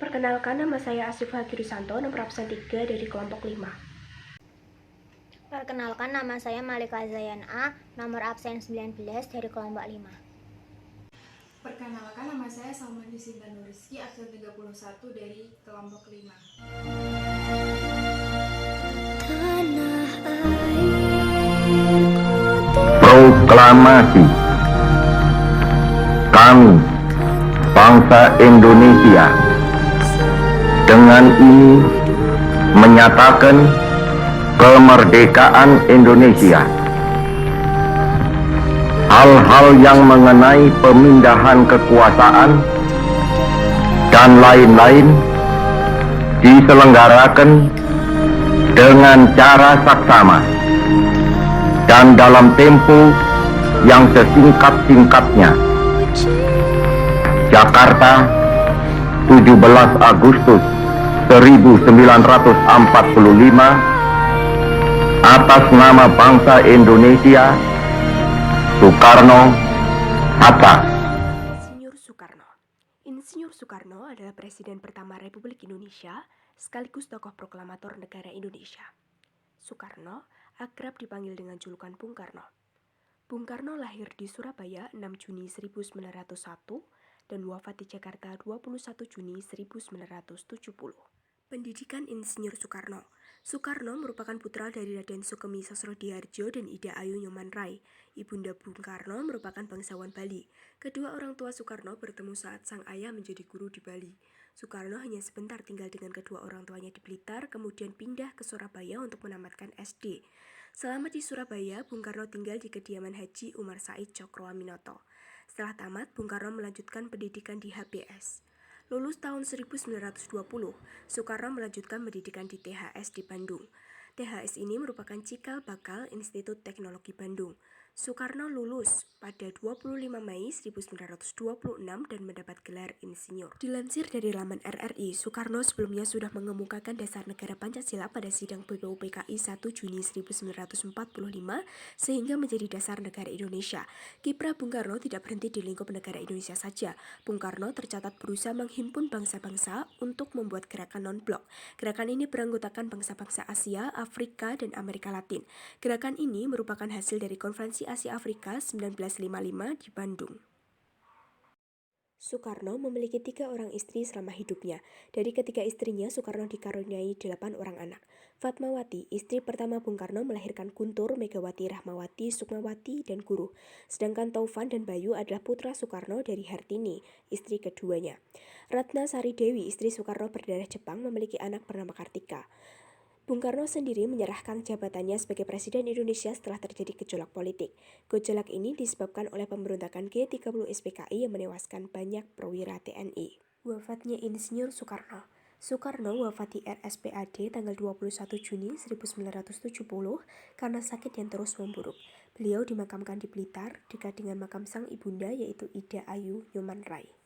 Perkenalkan, nama saya Asif Hagirisanto, nomor absen 3 dari kelompok 5. Perkenalkan, nama saya Malika Zayan A, nomor absen 19 dari kelompok 5. Perkenalkan, nama saya Salman Yusinta Nuriski, absen 31 dari kelompok 5. Proklamasi. Kami, bangsa Indonesia, dengan ini menyatakan kemerdekaan Indonesia. Hal-hal yang mengenai pemindahan kekuasaan dan lain-lain diselenggarakan dengan cara saksama dan dalam tempo yang sesingkat-singkatnya. Jakarta, 17 Agustus 1945, atas nama bangsa Indonesia, Soekarno-Hatta. Insinyur Soekarno. Insinyur Soekarno adalah Presiden pertama Republik Indonesia sekaligus tokoh proklamator negara Indonesia. Soekarno akrab dipanggil dengan julukan Bung Karno. Bung Karno lahir di Surabaya 6 Juni 1901 dan wafat di Jakarta 21 Juni 1970. Pendidikan Insinyur Soekarno. Soekarno merupakan putra dari Raden Sukemi Sosrodihardjo dan Ida Ayu Nyoman-Rai. Ibunda Bung Karno merupakan bangsawan Bali. Kedua orang tua Soekarno bertemu saat sang ayah menjadi guru di Bali. Soekarno hanya sebentar tinggal dengan kedua orang tuanya di Blitar, kemudian pindah ke Surabaya untuk menamatkan SD. Selama di Surabaya, Bung Karno tinggal di kediaman Haji Umar Said Cokroaminoto. Setelah tamat, Bung Karno melanjutkan pendidikan di HBS. Lulus tahun 1920, Soekarno melanjutkan pendidikan di THS di Bandung. THS ini merupakan cikal bakal Institut Teknologi Bandung. Soekarno lulus pada 25 Mei 1926 dan mendapat gelar insinyur. Dilansir dari laman RRI, Soekarno sebelumnya sudah mengemukakan dasar negara Pancasila pada sidang BPUPKI 1 Juni 1945 sehingga menjadi dasar negara Indonesia. Kiprah Bung Karno tidak berhenti di lingkup negara Indonesia saja. Bung Karno tercatat berusaha menghimpun bangsa-bangsa untuk membuat gerakan non-blok. Gerakan ini beranggotakan bangsa-bangsa Asia, Afrika, dan Amerika Latin. Gerakan ini merupakan hasil dari Konferensi Asia Afrika 1955 di Bandung. Soekarno memiliki 3 orang istri selama hidupnya. Dari ketiga istrinya, Soekarno dikaruniai 8 orang anak. Fatmawati, istri pertama Bung Karno, melahirkan Guntur, Megawati, Rahmawati, Sukmawati, dan Guruh. Sedangkan Taufan dan Bayu adalah putra Soekarno dari Hartini, istri keduanya. Ratna Sari Dewi, istri Soekarno berdarah Jepang, memiliki anak bernama Kartika. Bung Karno sendiri menyerahkan jabatannya sebagai Presiden Indonesia setelah terjadi gejolak politik. Gejolak ini disebabkan oleh pemberontakan G30 SPKI yang menewaskan banyak perwira TNI. Wafatnya Insinyur Soekarno. Soekarno wafat di RSPAD tanggal 21 Juni 1970 karena sakit yang terus memburuk. Beliau dimakamkan di Blitar dekat dengan makam sang ibunda yaitu Ida Ayu Nyoman-Rai.